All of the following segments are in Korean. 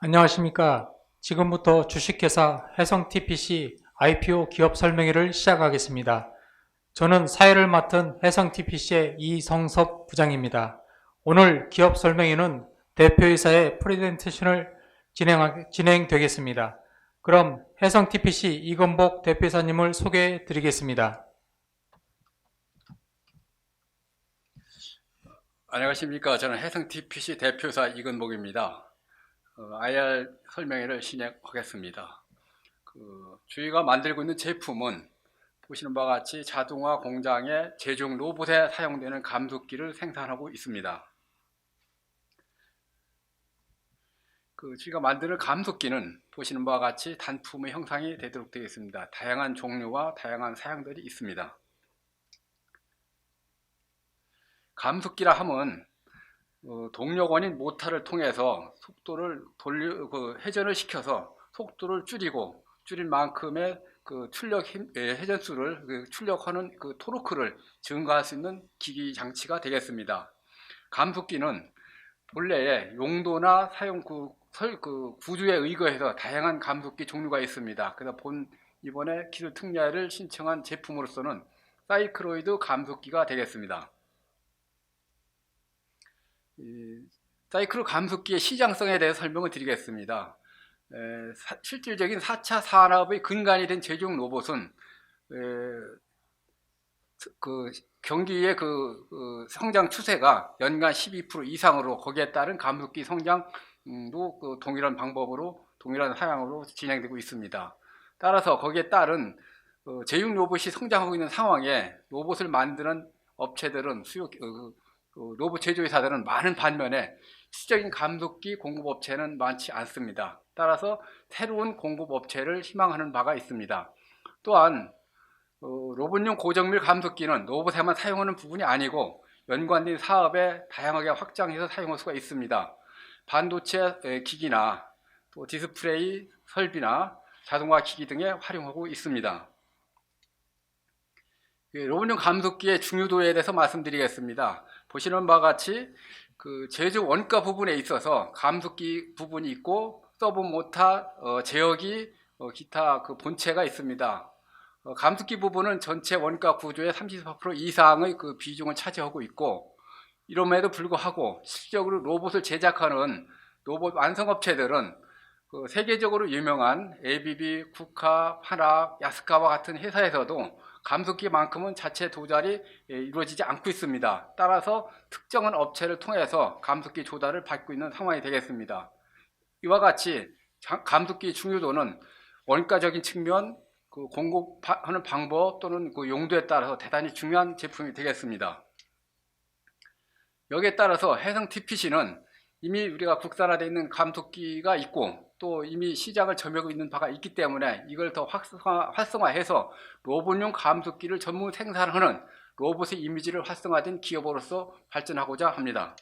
안녕하십니까. 지금부터 주식회사 해성TPC IPO 기업 설명회를 시작하겠습니다. 저는 사회를 맡은 해성TPC의 이성섭 부장입니다. 오늘 기업 설명회는 대표이사의 프레젠테이션을 진행되겠습니다. 그럼 해성TPC 이건복 대표이사님을 소개해 드리겠습니다. 안녕하십니까. 저는 해성TPC 대표이사 이건복입니다. IR 설명회를 진행하겠습니다. 저희가 만들고 있는 제품은 보시는 바와 같이 자동화 공장의 제중 로봇에 사용되는 감속기를 생산하고 있습니다. 저희가 만드는 감속기는 보시는 바와 같이 단품의 형상이 되도록 되어 있습니다. 다양한 종류와 다양한 사양들이 있습니다. 감속기라 함은 동력원인 모터를 통해서 속도를 회전을 시켜서 속도를 줄인 만큼의 출력 힘, 회전수를 출력하는 토르크를 증가할 수 있는 기기 장치가 되겠습니다. 감속기는 본래의 용도나 사용 구조에 의거해서 다양한 감속기 종류가 있습니다. 그래서 이번에 기술 특례를 신청한 제품으로서는 사이클로이드 감속기가 되겠습니다. 사이클로 감속기의 시장성에 대해 설명을 드리겠습니다. 실질적인 4차 산업의 근간이 된 제중 로봇은 경기의 성장 추세가 연간 12% 이상으로 거기에 따른 감속기 성장도 동일한 방법으로 동일한 사양으로 진행되고 있습니다. 따라서 거기에 따른 제중 로봇이 성장하고 있는 상황에 로봇을 만드는 업체들은 로봇 제조회사들은 많은 반면에 실질적인 감속기 공급업체는 많지 않습니다. 따라서 새로운 공급업체를 희망하는 바가 있습니다. 또한 로봇용 고정밀 감속기는 로봇에만 사용하는 부분이 아니고 연관된 사업에 다양하게 확장해서 사용할 수가 있습니다. 반도체 기기나 또 디스플레이 설비나 자동화 기기 등에 활용하고 있습니다. 로봇용 감속기의 중요도에 대해서 말씀드리겠습니다. 보시는 바와 같이 제조 원가 부분에 있어서 감속기 부분이 있고 서브 모터, 제어기, 기타 본체가 있습니다. 감속기 부분은 전체 원가 구조의 34% 이상의 비중을 차지하고 있고, 이럼에도 불구하고 실질적으로 로봇을 제작하는 로봇 완성업체들은 세계적으로 유명한 ABB, 쿠카, 파낙, 야스카와 같은 회사에서도 감속기만큼은 자체 도달이 이루어지지 않고 있습니다. 따라서 특정한 업체를 통해서 감속기 조달을 받고 있는 상황이 되겠습니다. 이와 같이 감속기 중요도는 원가적인 측면, 공급하는 방법 또는 용도에 따라서 대단히 중요한 제품이 되겠습니다. 여기에 따라서 해성TPC는 이미 우리가 국산화되어 있는 감속기가 있고 또 이미 시장을 점유하고 있는 바가 있기 때문에 이걸 더 활성화해서 로봇용 감속기를 전문 생산하는 로봇의 이미지를 활성화된 기업으로서 발전하고자 합니다.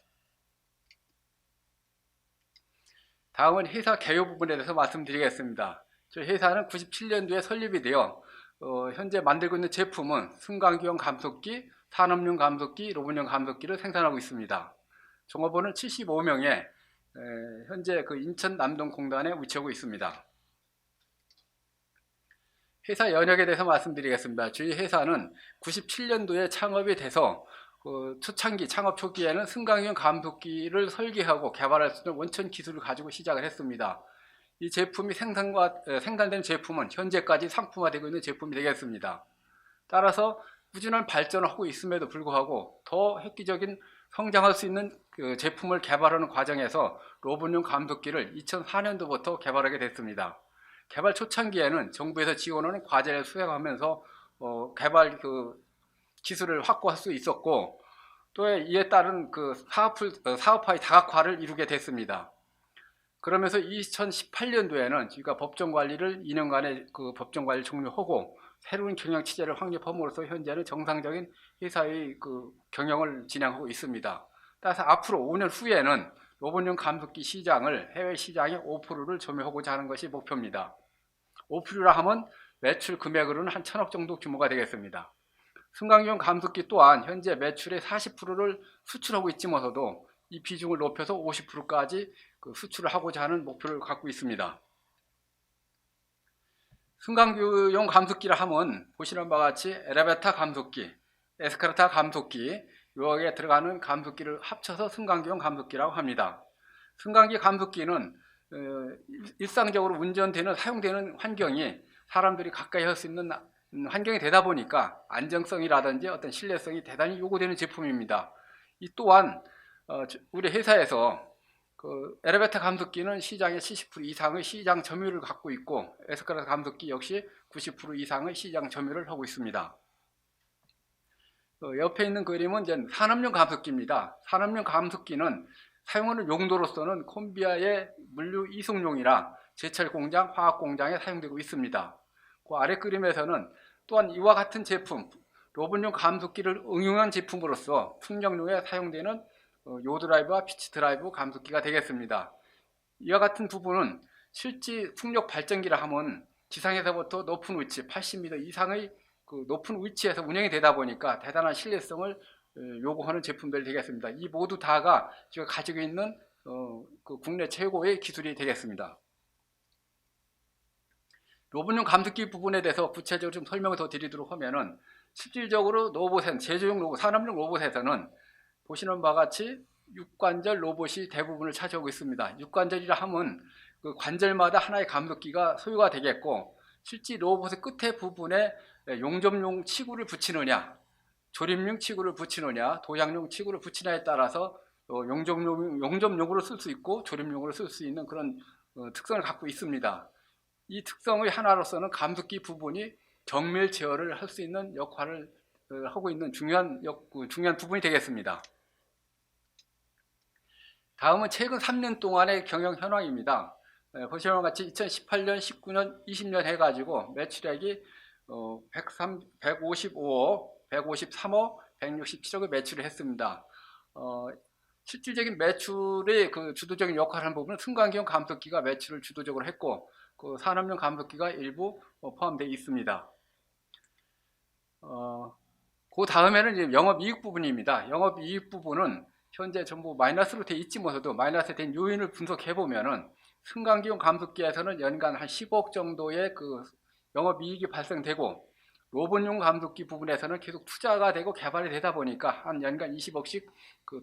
다음은 회사 개요 부분에 대해서 말씀드리겠습니다. 저희 회사는 97년도에 설립이 되어 현재 만들고 있는 제품은 승강기용 감속기, 산업용 감속기, 로봇용 감속기를 생산하고 있습니다. 종업원은 75명에 현재 인천 남동공단에 위치하고 있습니다. 회사 연역에 대해서 말씀드리겠습니다. 저희 회사는 97년도에 창업이 돼서 초창기 창업 초기에는 승강형 감속기를 설계하고 개발할 수 있는 원천 기술을 가지고 시작을 했습니다. 이 제품이 생산된 제품은 현재까지 상품화되고 있는 제품이 되겠습니다. 따라서 꾸준한 발전을 하고 있음에도 불구하고 더 획기적인 성장할 수 있는 제품을 개발하는 과정에서 로봇용 감속기를 2004년도부터 개발하게 됐습니다. 개발 초창기에는 정부에서 지원하는 과제를 수행하면서 개발 기술을 확보할 수 있었고 또 이에 따른 사업화의 다각화를 이루게 됐습니다. 그러면서 2018년도에는 저희가 법정관리를 2년간의 법정관리를 종료하고 새로운 경영 체제를 확립함으로써 현재는 정상적인 회사의 경영을 진행하고 있습니다. 따라서 앞으로 5년 후에는 로봇용 감속기 시장을 해외 시장의 5%를 점유하고자 하는 것이 목표입니다. 5%라 하면 매출 금액으로는 한 1,000억 정도 규모가 되겠습니다. 승강용 감속기 또한 현재 매출의 40%를 수출하고 있지만서도 이 비중을 높여서 50%까지 수출을 하고자 하는 목표를 갖고 있습니다. 승강기용 감속기를 하면 보시는 바와 같이 엘리베이터 감속기, 에스컬레이터 감속기, 여기에 들어가는 감속기를 합쳐서 승강기용 감속기라고 합니다. 승강기 감속기는 일상적으로 운전되는 사용되는 환경이 사람들이 가까이 할 수 있는 환경이 되다 보니까 안정성이라든지 어떤 신뢰성이 대단히 요구되는 제품입니다. 이 또한 우리 회사에서 엘리베이터 감속기는 시장의 70% 이상의 시장 점유율을 갖고 있고 에스컬레이터 감속기 역시 90% 이상의 시장 점유율을 하고 있습니다. 옆에 있는 그림은 이제 산업용 감속기입니다. 산업용 감속기는 사용하는 용도로서는 콤비아의 물류 이송용이라 제철 공장, 화학 공장에 사용되고 있습니다. 그 아래 그림에서는 또한 이와 같은 제품, 로봇용 감속기를 응용한 제품으로서 풍력용에 사용되는 요드라이브와 피치드라이브 감속기가 되겠습니다. 이와 같은 부분은 실제 풍력 발전기라 하면 지상에서부터 높은 위치, 80m 이상의 높은 위치에서 운영이 되다 보니까 대단한 신뢰성을 요구하는 제품들이 되겠습니다. 이 모두 다가 제가 가지고 있는 국내 최고의 기술이 되겠습니다. 로봇용 감속기 부분에 대해서 구체적으로 좀 설명을 더 드리도록 하면은 실질적으로 로봇은 제조용 로봇, 산업용 로봇에서는 보시는 바와 같이 육관절 로봇이 대부분을 차지하고 있습니다. 육관절이라 하면 그 관절마다 하나의 감속기가 소유가 되겠고 실제 로봇의 끝에 부분에 용접용 치구를 붙이느냐, 조립용 치구를 붙이느냐, 도장용 치구를 붙이느냐에 따라서 용접용으로 쓸 수 있고 조립용으로 쓸 수 있는 그런 특성을 갖고 있습니다. 이 특성의 하나로서는 감속기 부분이 정밀 제어를 할 수 있는 역할을 하고 있는 중요한 부분이 되겠습니다. 다음은 최근 3년 동안의 경영 현황입니다. 보시는 것 같이 2018년, 19년, 20년 해가지고 매출액이 155억, 153억, 167억의 매출을 했습니다. 실질적인 매출의 주도적인 역할을 한 부분은 승강기용 감속기가 매출을 주도적으로 했고 산업용 감속기가 일부 포함되어 있습니다. 그 다음에는 이제 영업이익 부분입니다. 영업이익 부분은 현재 전부 마이너스로 되어 있지만서도 마이너스 된 요인을 분석해 보면은 승강기용 감속기에서는 연간 한 10억 정도의 영업이익이 발생되고 로봇용 감속기 부분에서는 계속 투자가 되고 개발이 되다 보니까 한 연간 20억씩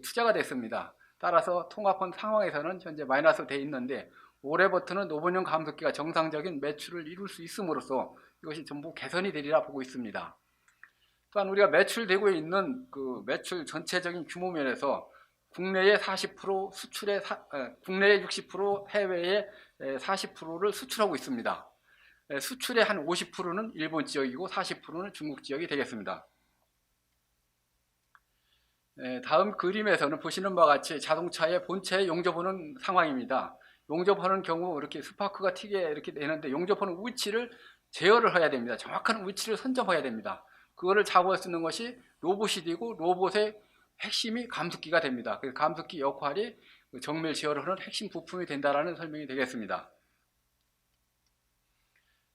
투자가 됐습니다. 따라서 통합한 상황에서는 현재 마이너스로 되어 있는데 올해부터는 로봇용 감속기가 정상적인 매출을 이룰 수 있음으로써 이것이 전부 개선이 되리라 보고 있습니다. 또한 우리가 매출되고 있는 매출 전체적인 규모 면에서 국내에 40%, 국내에 60%, 해외에 40%를 수출하고 있습니다. 수출의 한 50%는 일본 지역이고 40%는 중국 지역이 되겠습니다. 다음 그림에서는 보시는 바와 같이 자동차의 본체에 용접하는 상황입니다. 용접하는 경우 이렇게 스파크가 튀게 이렇게 되는데 용접하는 위치를 제어를 해야 됩니다. 정확한 위치를 선점해야 됩니다. 그거를 잡을 수 있는 것이 로봇이 되고 로봇의 핵심이 감속기가 됩니다. 그래서 감속기 역할이 정밀 제어를 하는 핵심 부품이 된다라는 설명이 되겠습니다.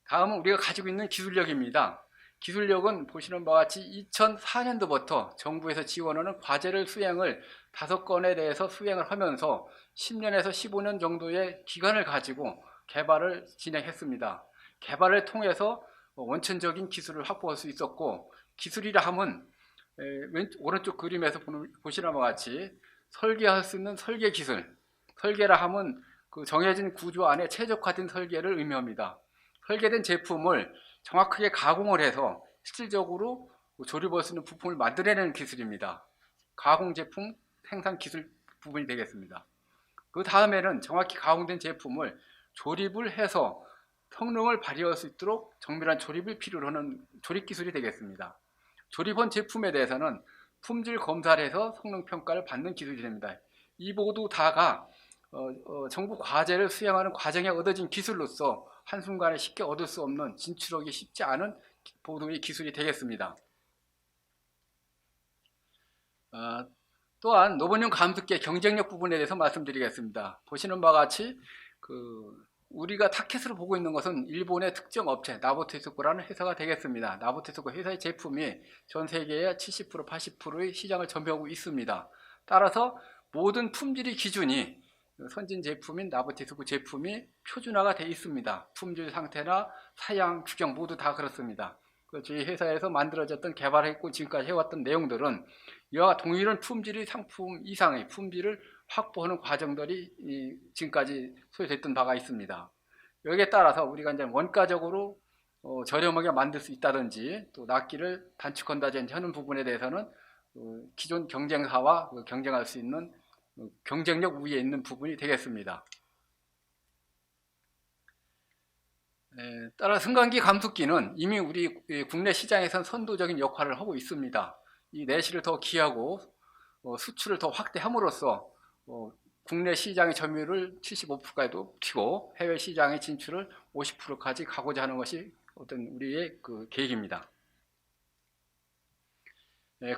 다음은 우리가 가지고 있는 기술력입니다. 기술력은 보시는 바와 같이 2004년도부터 정부에서 지원하는 과제를 수행을 5건에 대해서 수행을 하면서 10년에서 15년 정도의 기간을 가지고 개발을 진행했습니다. 개발을 통해서 원천적인 기술을 확보할 수 있었고 기술이라 하면 오른쪽 그림에서 보시는 바와 같이 설계할 수 있는 설계 기술, 설계라 하면 정해진 구조 안에 최적화된 설계를 의미합니다. 설계된 제품을 정확하게 가공을 해서 실질적으로 조립할 수 있는 부품을 만들어내는 기술입니다. 가공 제품 생산 기술 부분이 되겠습니다. 그 다음에는 정확히 가공된 제품을 조립을 해서 성능을 발휘할 수 있도록 정밀한 조립을 필요로 하는 조립 기술이 되겠습니다. 조립한 제품에 대해서는 품질 검사를 해서 성능 평가를 받는 기술이 됩니다. 이 모두 다가 정부 과제를 수행하는 과정에 얻어진 기술로서 한순간에 쉽게 얻을 수 없는 진출하기 쉽지 않은 보도의 기술이 되겠습니다. 또한 로봇용 감속기의 경쟁력 부분에 대해서 말씀드리겠습니다. 보시는 바와 같이 우리가 타켓으로 보고 있는 것은 일본의 특정 업체 나보테스코라는 회사가 되겠습니다. 나보테스코 회사의 제품이 전 세계의 70%, 80%의 시장을 점유하고 있습니다. 따라서 모든 품질의 기준이 선진 제품인 나부티스크 제품이 표준화가 되어 있습니다. 품질 상태나 사양 규정 모두 다 그렇습니다. 저희 회사에서 만들어졌던 개발했고 지금까지 해왔던 내용들은 이와 동일한 품질의 상품 이상의 품질을 확보하는 과정들이 지금까지 소요됐던 바가 있습니다. 여기에 따라서 우리가 이제 원가적으로 저렴하게 만들 수 있다든지 또 납기를 단축한다든지 하는 부분에 대해서는 기존 경쟁사와 경쟁할 수 있는 경쟁력 우위에 있는 부분이 되겠습니다. 따라 승강기 감속기는 이미 우리 국내 시장에선 선도적인 역할을 하고 있습니다. 이 내실을 더 기하고 수출을 더 확대함으로써 국내 시장의 점유율을 75%까지 높이고 해외 시장의 진출을 50%까지 가고자 하는 것이 어떤 우리의 그 계획입니다.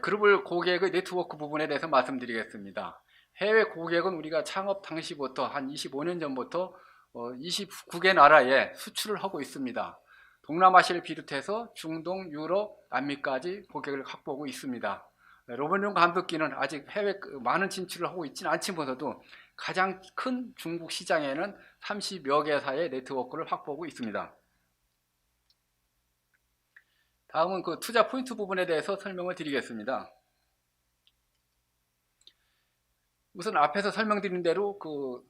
글로벌 고객의 네트워크 부분에 대해서 말씀드리겠습니다. 해외 고객은 우리가 창업 당시부터 한 25년 전부터 29개 나라에 수출을 하고 있습니다. 동남아시아를 비롯해서 중동, 유럽, 남미까지 고객을 확보하고 있습니다. 로봇용 감속기는 아직 해외 많은 진출을 하고 있지는 않지만서도 가장 큰 중국 시장에는 30여 개사의 네트워크를 확보하고 있습니다. 다음은 그 투자 포인트 부분에 대해서 설명을 드리겠습니다. 우선 앞에서 설명드린 대로 그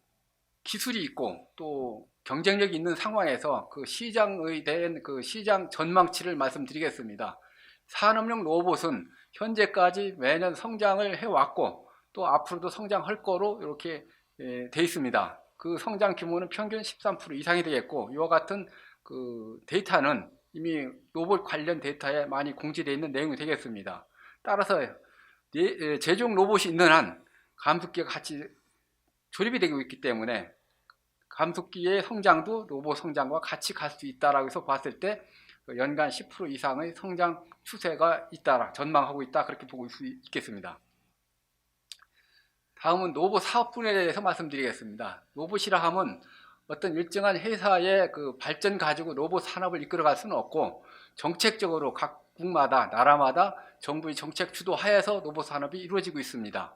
기술이 있고 또 경쟁력이 있는 상황에서 그 시장에 대한 그 시장 전망치를 말씀드리겠습니다. 산업용 로봇은 현재까지 매년 성장을 해왔고 또 앞으로도 성장할 거로 이렇게 돼 있습니다. 그 성장 규모는 평균 13% 이상이 되겠고 이와 같은 그 데이터는 이미 로봇 관련 데이터에 많이 공지되어 있는 내용이 되겠습니다. 따라서 제조용 로봇이 있는 한 감속기가 같이 조립이 되고 있기 때문에 감속기의 성장도 로봇 성장과 같이 갈 수 있다라고 해서 봤을 때 연간 10% 이상의 성장 추세가 있다, 전망하고 있다, 그렇게 보고 있겠습니다. 다음은 로봇 사업분에 대해서 말씀드리겠습니다. 로봇이라 하면 어떤 일정한 회사의 그 발전 가지고 로봇 산업을 이끌어갈 수는 없고 정책적으로 각국마다 나라마다 정부의 정책 주도하에서 로봇 산업이 이루어지고 있습니다.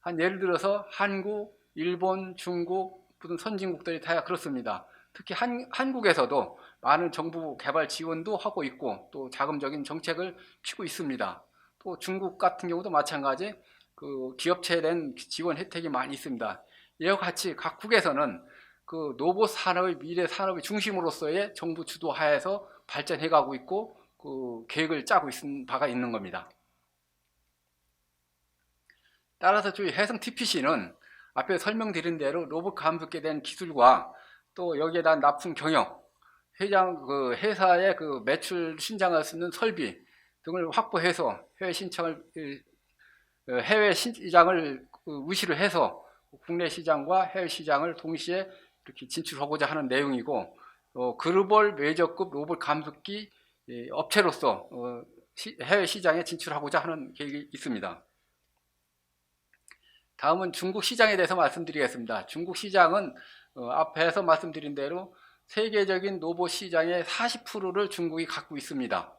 한 예를 들어서 한국, 일본, 중국, 무슨 선진국들이 다 그렇습니다. 특히 한국에서도 많은 정부 개발 지원도 하고 있고 또 자금적인 정책을 펴고 있습니다. 또 중국 같은 경우도 마찬가지 그 기업체에 대한 지원 혜택이 많이 있습니다. 이와 같이 각국에서는 그 로봇 산업의 미래 산업의 중심으로서의 정부 주도하에서 발전해 가고 있고 그 계획을 짜고 있는 바가 있는 겁니다. 따라서 저희 해성 TPC는 앞에 설명드린 대로 로봇 감속기에 대한 기술과 또 여기에 대한 납품 경영, 그 회사의 그 매출 신장할 수 있는 설비 등을 확보해서 해외 시장을 의시를 해서 국내 시장과 해외 시장을 동시에 이렇게 진출하고자 하는 내용이고 글로벌 메이저급 로봇 감속기 업체로서 해외 시장에 진출하고자 하는 계획이 있습니다. 다음은 중국 시장에 대해서 말씀드리겠습니다. 중국 시장은 앞에서 말씀드린 대로 세계적인 로봇 시장의 40%를 중국이 갖고 있습니다.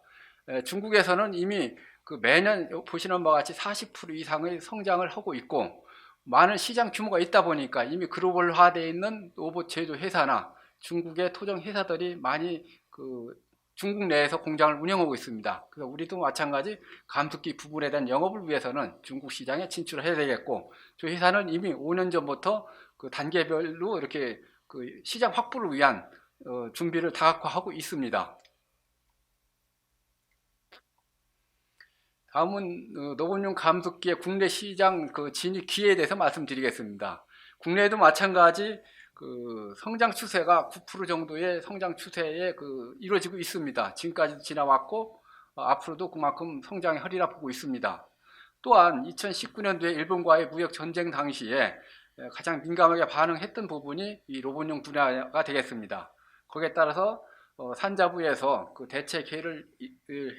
중국에서는 이미 그 매년 보시는 바와 같이 40% 이상의 성장을 하고 있고 많은 시장 규모가 있다 보니까 이미 글로벌화되어 있는 로봇 제조 회사나 중국의 토종 회사들이 많이 그 중국 내에서 공장을 운영하고 있습니다. 그래서 우리도 마찬가지 감속기 부분에 대한 영업을 위해서는 중국 시장에 진출해야 되겠고 저희 회사는 이미 5년 전부터 그 단계별로 이렇게 그 시장 확보를 위한 준비를 다각화하고 있습니다. 다음은 로봇용 감속기의 국내 시장 그 진입 기회에 대해서 말씀드리겠습니다. 국내에도 마찬가지 그 성장 추세가 9% 정도의 성장 추세에 이루어지고 있습니다. 지금까지도 지나왔고 앞으로도 그만큼 성장하리라 보고 있습니다. 또한 2019년도에 일본과의 무역 전쟁 당시에 가장 민감하게 반응했던 부분이 이 로봇용 분야가 되겠습니다. 거기에 따라서 산자부에서 그 대책 회의를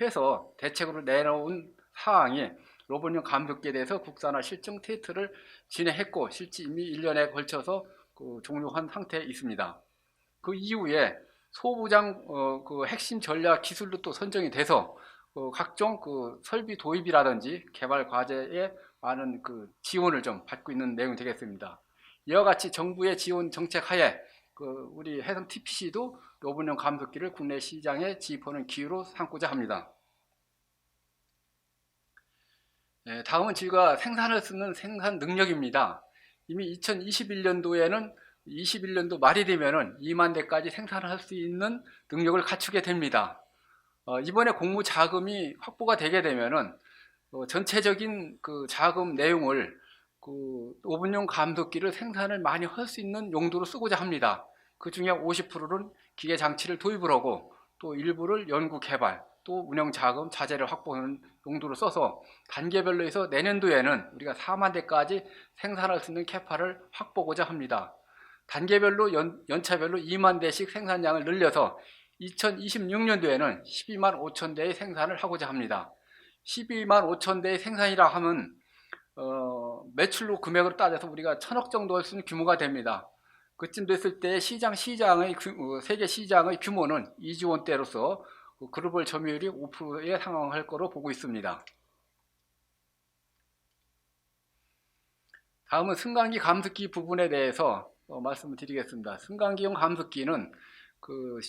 해서 대책으로 내놓은 사항이 로봇용 감속기에 대해서 국산화 실증 테스트를 진행했고 실제 이미 1년에 걸쳐서 종료한 상태에 있습니다. 그 이후에 소부장 그 핵심 전략 기술로 또 선정이 돼서 각종 그 설비 도입이라든지 개발 과제에 많은 그 지원을 좀 받고 있는 내용이 되겠습니다. 이와 같이 정부의 지원 정책 하에 우리 해성 TPC도 노분용 감속기를 국내 시장에 지입하는 기회로 삼고자 합니다. 다음은 저희가 생산할 수 있는 생산 능력입니다. 이미 2021년도에는 21년도 말이 되면은 2만 대까지 생산할 수 있는 능력을 갖추게 됩니다. 이번에 공무 자금이 확보가 되게 되면은 전체적인 그 자금 내용을 오븐용 감속기를 생산을 많이 할 수 있는 용도로 쓰고자 합니다. 그 중에 50%는 기계 장치를 도입을 하고 또 일부를 연구 개발 또 운영 자금 자재를 확보하는 용도로 써서 단계별로 해서 내년도에는 우리가 4만 대까지 생산할 수 있는 캐파를 확보하고자 합니다. 단계별로 연차별로 2만 대씩 생산량을 늘려서 2026년도에는 12만 5천 대의 생산을 하고자 합니다. 12만 5천 대의 생산이라 하면 매출로 금액으로 따져서 우리가 1,000억 정도 할 수 있는 규모가 됩니다. 그쯤 됐을 때 세계 시장의 규모는 2조 원대로서 글로벌 점유율이 5%에 상황할 거로 보고 있습니다. 다음은 승강기 감속기 부분에 대해서 말씀을 드리겠습니다. 승강기용 감속기는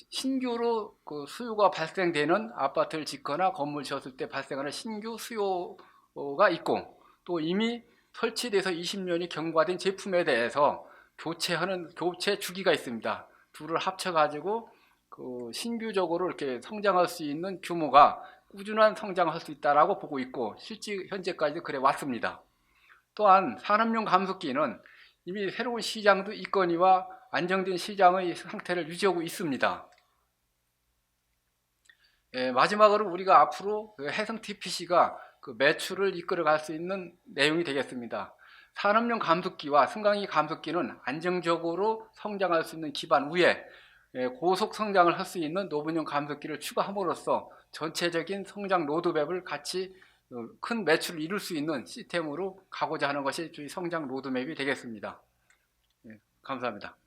신규로 수요가 발생되는 아파트를 짓거나 건물 지었을 때 발생하는 신규 수요가 있고 또 이미 설치돼서 20년이 경과된 제품에 대해서 교체 주기가 있습니다. 둘을 합쳐가지고 신규적으로 이렇게 성장할 수 있는 규모가 꾸준한 성장할 수 있다라고 보고 있고 실제 현재까지 그래 왔습니다. 또한 산업용 감속기는 이미 새로운 시장도 있거니와 안정된 시장의 상태를 유지하고 있습니다. 마지막으로 우리가 앞으로 해성 TPC가 매출을 이끌어갈 수 있는 내용이 되겠습니다. 산업용 감속기와 승강기 감속기는 안정적으로 성장할 수 있는 기반 위에 고속 성장을 할 수 있는 노분용 감속기를 추가함으로써 전체적인 성장 로드맵을 같이 큰 매출을 이룰 수 있는 시스템으로 가고자 하는 것이 저희 성장 로드맵이 되겠습니다. 감사합니다.